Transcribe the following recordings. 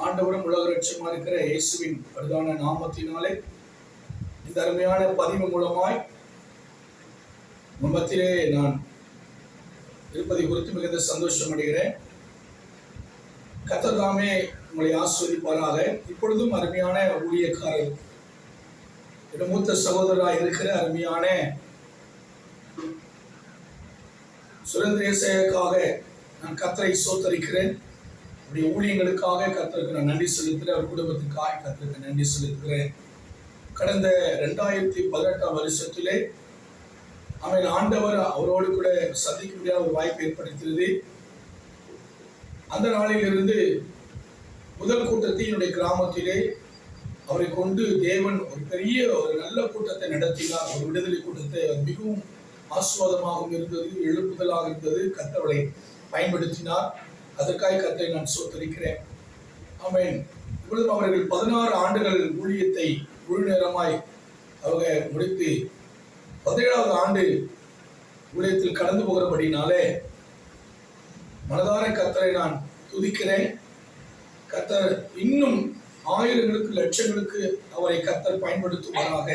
ஆண்டவரும் உலக ரட்சகருமா இருக்கிற இயேசுவின் பிரதான நாமத்தினாலே இந்த அருமையான பதிவு மூலமாய் மத்தியிலே நான் இருப்பதை குறித்து மிகுந்த சந்தோஷம் அடைகிறேன். கர்த்தர் தாமே உங்களை ஆசீர்வதிப்பாராக. இப்பொழுதும் அருமையான ஊழியக்காரர், என் மூத்த சகோதரராக இருக்கிற அருமையான சுரேந்திரேசைக்காக நான் கர்த்தரை ஸ்தோத்தரிக்கிறேன். அவருடைய ஊழியங்களுக்காக கர்த்தருக்கு நான் நன்றி செலுத்துகிறேன். அவர் குடும்பத்துக்காக கர்த்தருக்கு நன்றி செலுத்துகிறேன். கடந்த 2018 வருஷத்திலே ஆண்டவர் அவரோடு கூட சந்திக்க முடியாத ஒரு வாய்ப்பு ஏற்படுத்தியது. அந்த நாளிலிருந்து முதல் கூட்டத்தை என்னுடைய கிராமத்திலே அவரை கொண்டு தேவன் ஒரு பெரிய ஒரு நல்ல கூட்டத்தை நடத்தினார். ஒரு விடுதலை கூட்டத்தை மிகவும் ஆசுவாதமாகவும் இருந்தது, எழுப்புதலாக இருந்தது. கர்த்தரை பயன்படுத்தினார். அதற்காக கர்த்தரை நான் ஸ்தோத்திரிக்கிறேன். ஆமென். இப்பொழுதும் அவர்கள் 16 ஆண்டுகள் ஊழியத்தை முழு நேரமாய் அவங்க முடித்து 17வது ஆண்டு ஊழியத்தில் கடந்து போகிறபடினாலே மனதார கர்த்தரை நான் துதிக்கிறேன். கர்த்தர் இன்னும் ஆயிரங்களுக்கு லட்சங்களுக்கு அவரை கர்த்தர் பயன்படுத்துவாராக.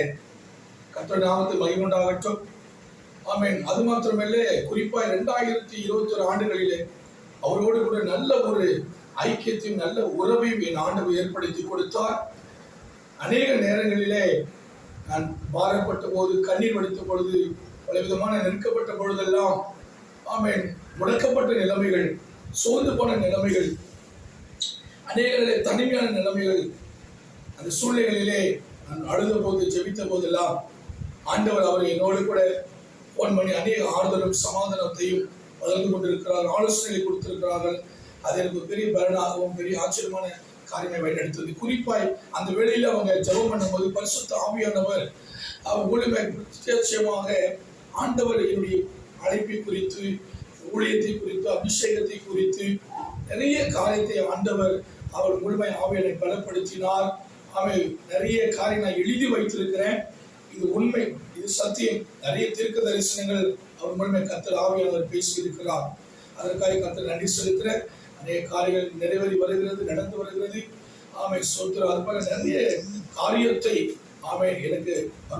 கர்த்தர் நாமத்தில் மகிமை உண்டாகட்டும். ஆமென். அது மாத்திரமல்ல, குறிப்பாக 2021 ஆண்டுகளிலே அவரோடு கூட நல்ல ஒரு ஐக்கியத்தையும் நல்ல உறவையும் என் ஆண்டவர் ஏற்படுத்தி கொடுத்தார். அநேக நேரங்களிலே நான் பாரப்பட்ட போது, கண்ணீர் வடித்த பொழுது, பல விதமான நெருக்கப்பட்ட பொழுதெல்லாம் ஆமென், முடக்கப்பட்ட நிலைமைகள், சோர்ந்து போன நிலைமைகள், அநேக தனிமையான நிலைமைகள், அந்த சூழ்நிலைகளிலே நான் அழுத போது, ஜெபித்த போதெல்லாம் ஆண்டவர் அவர் என்னோடு கூட போன் பண்ணி அநேக ஆறுதலும் சமாதானத்தையும் பகிர்ந்து கொண்டிருக்கிறார், ஆலோசனைகளை கொடுத்திருக்கிறார்கள். அது எனக்கு ஒரு பெரிய பலனாகவும் பெரிய ஆச்சரியமான காரியத்தை வழிநடத்துவது. குறிப்பாய் அந்த வேளையில் அவங்க ஜெபம் பண்ணும்போது பரிசுத்த ஆவியானவர் அவர் மூலமாக ஆண்டவர் என்னுடைய அழைப்பை குறித்து, ஊழியத்தை குறித்து, அபிஷேகத்தை குறித்து நிறைய காரியத்தை ஆண்டவர் அவர் முழுமை ஆவியனை பலப்படுத்தினார். அவை நிறைய காரியம் நான் எழுதி வைத்திருக்கிறேன். இது உண்மை, இது சத்தியம். நிறைய தீர்க்க தரிசனங்கள் அவர் மூலமே கர்த்தர் ஆவியானவர் பேசி இருக்கிறார். அதற்காக கர்த்தர் நன்றி செலுத்துகிறேன். அநேக காரியங்கள் நிறைவேறி வருகிறது, நடந்து வருகிறது. ஆமென், ஸ்தோத்திரம். அது போல நிறைய காரியத்தை ஆமென் எனக்கு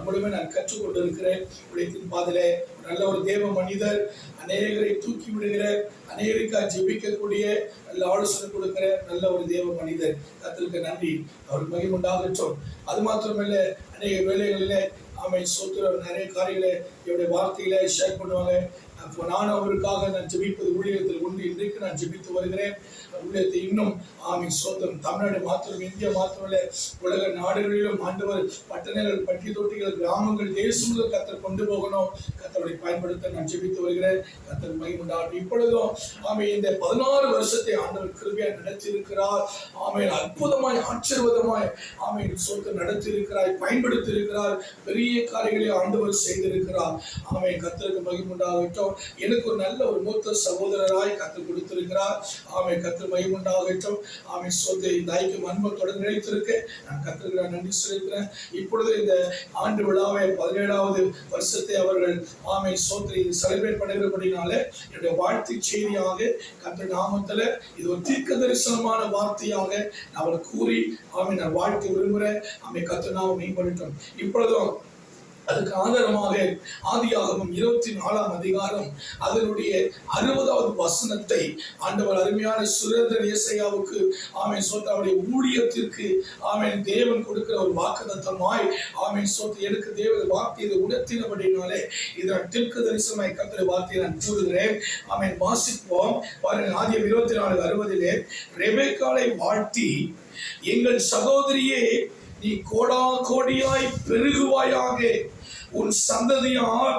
மூலமே நான் கற்றுக்கொண்டு இருக்கிறேன். உலகத்தின் பாதையிலே நல்ல ஒரு தேவ மனிதர், அநேகரை தூக்கி விடுகிற, அநேகருக்காக ஜெபிக்கக்கூடிய, நல்ல ஆலோசனை கொடுக்கிற நல்ல ஒரு தேவ மனிதர். கர்த்தருக்கு நன்றி, அவர் மகிமை உண்டாகட்டும். அது மாத்திரமல்ல, அநேக வேலைகளிலே ஆமென், ஸ்தோத்திரம், நிறைய காரியங்களை என்னுடைய வார்த்தையில ஷேர் பண்ணுவாங்க. அப்போ நான் அவருக்காக நான் ஜெபிப்பது ஊழியத்தில் ஒன்று. இன்றைக்கு நான் ஜெபித்து வருகிறேன். ஊழியத்தை இன்னும் ஆமென், ஸ்தோத்திரம், தமிழ்நாடு மாத்திரம், இந்தியா மாத்திரமல்ல, உலக நாடுகளிலும் ஆண்டவர் பட்டணங்கள், பட்டி தொட்டிகள், கிராமங்கள், தேசங்கள் கர்த்தர் கொண்டு போகணும். கர்த்தரை பயன்படுத்த நான் ஜெபித்து வருகிறேன். கர்த்தர் மகிமை உண்டாகட்டும். இப்பொழுதும் ஆமென், இந்த 16 வருஷத்தை ஆண்டவர் கிருபையாய் நடத்தி இருக்கிறார். ஆமென், அற்புதமாய், ஆச்சரியமாய் ஆமென், ஸ்தோத்திரம், நடத்தி இருக்கிறார், பயன்படுத்தி இருக்கிறார். பெரிய காரியங்களை ஆண்டவர் செய்திருக்கிறார். ஆமென், கர்த்தருக்கு மகிமை உண்டாகட்டும். எனக்கு ஒரு நல்ல ஒரு மூத்த சகோதரராய் கர்த்தர் கொடுத்திருக்கிறார். ஆமென், கர்த்தர் மகிமை உண்டாகட்டும். ஆமென், ஸ்தோத்திரம். இந்த ஐக்கியம் அன்பு தொடர்ந்து நிலைத்திருக்க நான் கர்த்தருக்கு நன்றி செலுத்துகிறேன். இப்பொழுது இந்த ஆண்டு விழாவை 17வது வருஷத்தை அவர்கள் ஆமென், ஸ்தோத்திரம் செலிப்ரேட் பண்ணுகிறபடினால என்னுடைய வாழ்த்து செய்தியாக கர்த்தர் நாமத்தில் இது ஒரு தீர்க்க தரிசனமான வார்த்தையாக நான் கூறி ஆமென், நான் வாழ்த்து விரும்புகிறேன். ஆமென், கர்த்தர் நாமம் மேம்படட்டும். இப்பொழுதும் அதுக்கு ஆதாரமாக ஆதியாகமம் 24ஆம் அதிகாரம் அதனுடைய 60வது வசனத்தை ஆண்டவர் அருமையான சுரேந்தர் ஏசாயாவுக்கு ஆமென், ஸ்தோத்திரம், அவருடைய ஊழியத்திற்கு ஆமென் தேவன் கொடுக்கிற ஒரு வாக்குத்தத்தமாய் ஆமென், ஸ்தோத்திரம், எனக்கு தேவன் வார்த்தையை உணர்த்தினபடினாலே இதன் தீர்க்க தரிசனமாய் கர்த்தருடைய வார்த்தையை நான் கூறுகிறேன். ஆமென், வாசிப்போம் பாருங்க. ஆதியாகமம் 24:60 ரெபெக்காளை வாழ்த்தி, எங்கள் சகோதரியே, நீ கோடா கோடியாய் பெருகுவாயாக, உன் சந்ததியார்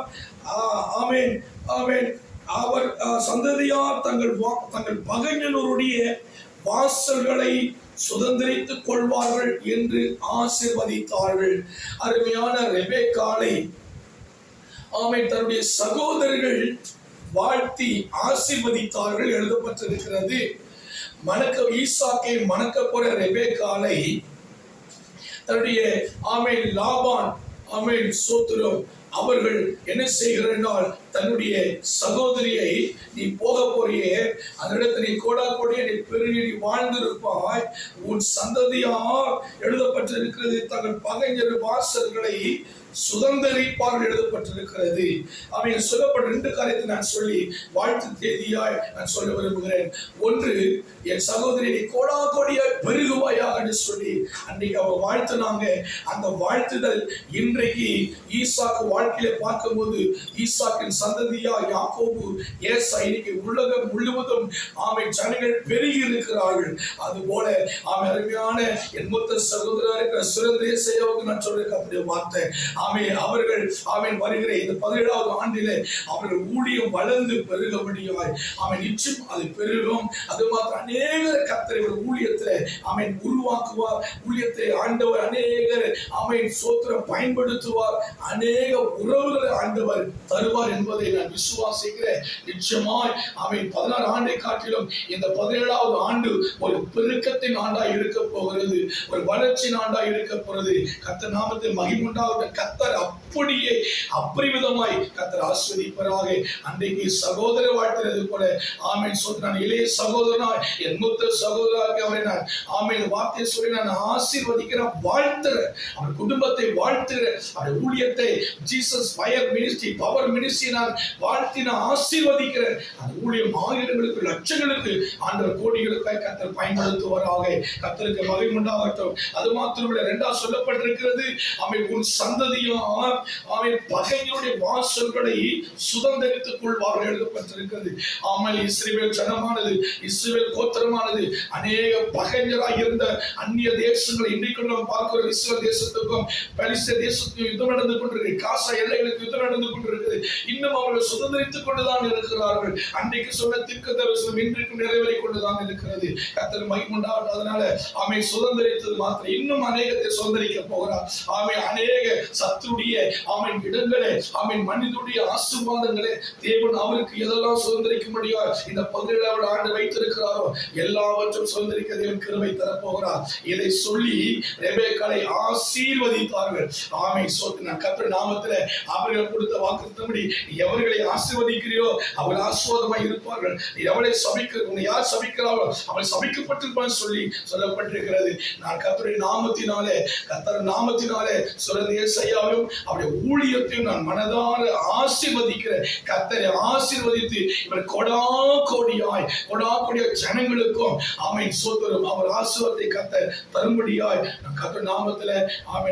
ஆமென் ஆமென் அவர் சந்ததியார் தங்கள் பகைஞருடைய வாசல்களை சுதந்திரித்துக் கொள்வார்கள் என்று ஆசீர்வதித்தார்கள். அருமையான ரெபெக்காளை ஆமென் தன்னுடைய சகோதரர்கள் வாழ்த்தி ஆசீர்வதித்தார்கள் எழுதப்பட்டிருக்கிறது. ஈசாக்கை மணக்க போற ரெபெக்காளை தன்னுடைய ஆமென் லாபான் ஆமென், ஸ்தோத்திரம், அவர்கள் என்ன செய்கிறார்கள், தன்னுடைய சகோதரியை நீ போக போறியே, அந்த இடத்துல நீ கோடா கோடியே நீ பெருகி நீ வாழ்ந்திருப்பாய், உன் சந்ததியார் எழுதப்பட்டிருக்கிறது தங்கள் பகைஞர் வாசல்களை சுதந்திரிப்பார்கள் எழுதப்பட்டிருக்கிறது. அவங்க சொல்லப்பட்ட 2 காரியத்தை நான் சொல்லி வாழ்த்து தேதியாய் நான் சொல்ல விரும்புகிறேன். ஒன்று, என் சகோதரி நீ கோடா கோடியாய் பெருகுவாயாக என்று சொல்லி அன்றைக்கு அவங்க வாழ்த்துனாங்க. அந்த வாழ்த்துதல் இன்றைக்கு ஈசாக்கு வாழ்க்கையில பார்க்கும்போது ஈசாக்கின் சந்ததியா யாக்கோபு ஏசா இன்னைக்கு உலகம் முழுவதும் ஜனங்கள் பெருகி இருக்கிறார்கள். அதுபோல அருமையான என் மூத்த சகோதரர் இருக்கிற சுரந்தேசையாவுக்கு நான் சொல்றேன் அப்படி வார்த்தை அவர்கள் வருகிற இந்த 17வது ஆண்டிலே அவர்கள் ஊழியம் வளர்ந்து பெருகபடியாய் நிச்சயம் அது பெருகும். அது மாத்திரம் அநேகர் கர்த்தர் ஊழியத்தில் உருவாக்குவார். ஊழியத்தை ஆண்டவர் அநேகர் சோத்திரம் பயன்படுத்துவார். அநேக உறவுகளை ஆண்டவர் தருவார் என்பதை நான் விசுவாசிக்கிறேன். நிச்சயமாய் 16 ஆண்டை காட்டிலும் இந்த 17வது ஆண்டு ஒரு பெருக்கத்தின் ஆண்டாய் இருக்க போகிறது, ஒரு வளர்ச்சியின் ஆண்டாய் இருக்க போகிறது. கர்த்தர் நாமத்தில் மகிமுண்டாக கர்த்தர் அப்படியே அப்பரிவிதமாய் கர்த்தர் ஆசீர்வதிப்பாராக. அன்றைக்கு சகோதரர் வாழ்த்துறது போல சொல்றான், இளைய சகோதரனாய் என் மூத்த சகோதரராக அவரை நான் வார்த்தையை சொல்லி நான் ஆசீர்வதிக்கிறேன், வாழ்த்துறேன். அவர் குடும்பத்தை வாழ்த்துகிறேன், அவர் ஊழியத்தை Jesus fire ministry power ministry நான் வாழ்த்தி நான் ஆசீர்வதிக்கிறேன். அந்த ஊழியம் ஆயிரங்களுக்கு லட்சங்களுக்கு ஆண்டவர் கோடிகளுக்காய் கர்த்தர் பயன்படுத்துவாராக. கர்த்தருக்கு மகிமை உண்டாகட்டும். அது மாத்திரமல்ல, 2 சொல்லப்பட்டிருக்கிறது, உன் சந்ததியார் பகைஞருடைய வாசல்களை சுதந்திரித்துக் கொள்வார்கள் எழுதப்பட்டிருக்கிறது. இஸ்ரவேல் ஜனமானது, இஸ்ரவேல் கோத்திரமானது அநேக பகைஞராக இருந்த அந்நிய தேசங்களை இன்றைக்கு நாம் பார்க்கிறோம். இஸ்ரவேல் தேசத்துக்கும் பலிஸ்தீன தேசத்துக்கும் யுத்தம் நடந்து கொண்டிருக்கிறது. காசா எல்லைகளுக்கு யுத்தம் நடந்து கொண்டிருக்கிறது. இன்னும் அவர்கள் சுதந்திரித்துக் கொண்டுதான் இருக்கிறார்கள். அன்றைக்கு சொன்ன தீர்க்கதரிசனம் இன்றைக்கும் நிறைவேறிக் கொண்டுதான் இருக்கிறது. கர்த்தர் மகிமை உண்டாகட்டும். அதனால சுதந்திரித்தது மாத்திரம் இன்னும் அநேகத்தை சுதந்திரிக்க போகிறார். அநேக சத்துடைய இடங்களே மனிதனுடைய ஆசீர்வாதங்களே தேவன் அவருக்கு எதெல்லாம் சுதந்திரிக்க முடியாது இந்த 17வது ஆண்டு வைத்திருக்கிறாரோ எல்லாவற்றும் சுதந்திரிக்க தேவன் கிருபை தரப்போகிறார். இதை சொல்லி ரெபெக்காளை ஆசீர்வதித்தார்கள். கர்த்தர் நாமத்திலே அவர்கள் கொடுத்த வாக்குத்தத்தப்படி எவர்களை ஆசீர்வதிக்கிறியோ அவர்கள் ஆசீர்வாதமாய் இருப்பார்கள். எவளை யார் சபிக்கிறாரோ அவள் சபிக்கப்பட்டிருப்பான்னு சொல்லி சொல்லப்பட்டிருக்கிறது. நான் கர்த்தருடைய நாமத்தினாலே சுரந்தேசையாவையும் அவருடைய ஊழியத்தையும் நான் மனதார ஆசீர்வதிக்கிறேன். கர்த்தரை ஆசீர்வதித்து இவர் கொடா கோடியாய் ஜனங்களுக்கும் சோதரம் அவர் ஆசீர்வாதத்தை கர்த்தர் தரும்படியாய் கர்த்தர் நாமத்தில்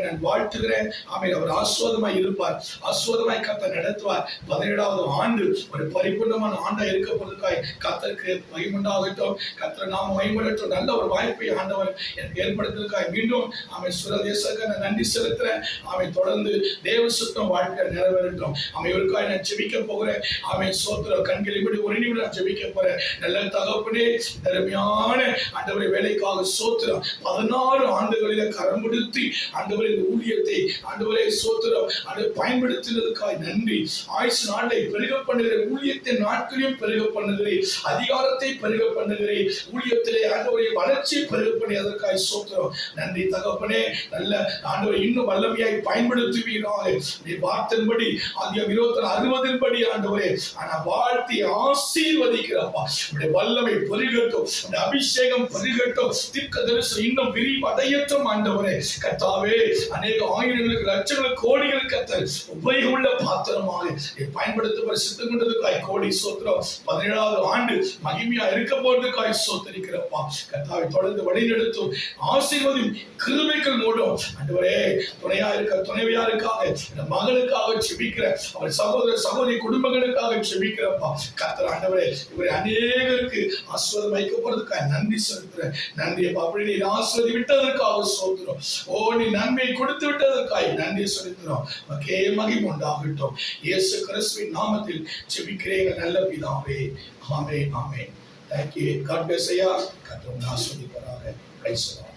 நான் வாழ்த்துகிறேன். அவர் ஆசீர்வாதமாய் இருப்பார், ஆசீர்வாதமாய் கர்த்தர் நடத்துவார். 17வது ஆண்டு ஒரு பரிபூர்ணமான ஆண்டா இருக்கப்போவதற்காய் கர்த்தருக்கு மகிமை உண்டாகட்டும். கர்த்தர் நாம மகிமைப்படட்டும். நல்ல ஒரு வாய்ப்பை ஆண்டவர் எனக்கு ஏற்படுத்துவதற்காய் மீண்டும் சுரதேசத்துக்கு நான் நன்றி செலுத்துறேன். தொடர்ந்து தேவ சுத்தம் வாழ்க்கை நிறைவேறட்டும். இவருக்காக நான் ஜெபிக்க போகிறேன். சோத்திர கண்களை விட ஒரு நிமிடம் நான் ஜெபிக்க போறேன். நல்ல தகப்பனே, அருமையான ஆண்டவரை வேலைக்காக சோத்திரம் 16 ஆண்டுகளில கரம் பிடித்து ஆண்டவரை இந்த ஊழியத்தை ஆண்டவரை சோத்திரம் பயன்படுத்தினதுக்காக நன்றி. ஆயுசு நாளை பெருக பண்ணுகிறேன், ஊழியத்தின் நாட்களையும் பெருக பண்ணுகிறேன், அதிகாரத்தை பெருக பண்ணுகிறேன், ஊழியத்திலே ஆண்டவரை வளர்ச்சி பெருக பண்ணி அதற்காக சோத்திரம் நன்றி தகப்பனே. நல்ல ஆண்டவரை இன்னும் வல்லமையாய் பயன்படுத்துவீராக. நீ வார்த்தையின்படி ஆதியாகமம் 26:60 ஆண்டவரே வாழ்த்தி ஆசீர்வதிக்கிறப்பா. உடைய வல்லமை பெருகட்டும், உடைய அபிஷேகம் பெருகட்டும், தீர்க்கதரிசனம் இன்னும் விரிவடையட்டும் ஆண்டவரே. கர்த்தாவே, அநேக ஆயிரங்களுக்கு லட்சங்களுக்கு கோடிகளுக்கு கர்த்தர் உபயோகமுள்ள பாத்திரமாக பயன்படுத்த சித்தம் கொண்டதுக்காய் கோடி சோத்திரம். 17வது ஆண்டு மகிமையா இருக்க போறதுக்காய் சோத்தரிக்கிறப்பா. கர்த்தாவை தொடர்ந்து வழிநடத்தும் ஆசீர்வதியும் கிருபைகள் மூடும் ஆண்டவரே. துணைவியாருக்காக மகளுக்காக ஜெபிக்கிற அவர் சகோதர சகோதரி குடும்பங்களுக்காக ஜெபிக்கிறப்பா. கர்த்தர் ஆண்டவரே, இவரை அநேகருக்கு ஆசீர்வாதம் வைக்க போறதுக்காக நன்றி செலுத்துறேன். நன்றி அப்படி நீ ஆசீர்வதி விட்டதற்காக சோத்திரம். நீ நன்மை கொடுத்து விட்டதற்காக நன்றி செலுத்துறோம். மகிமை உண்டாகட்டும். இயேசு கிறிஸ்துவின் நாமத்தில் ஜெபிக்கிறேன் நல்ல பிதாவே. ஆமென், ஆமென். Thank you. God bless you. கர்த்தர் ஆசீர்வதிப்பாராக. Praise the Lord.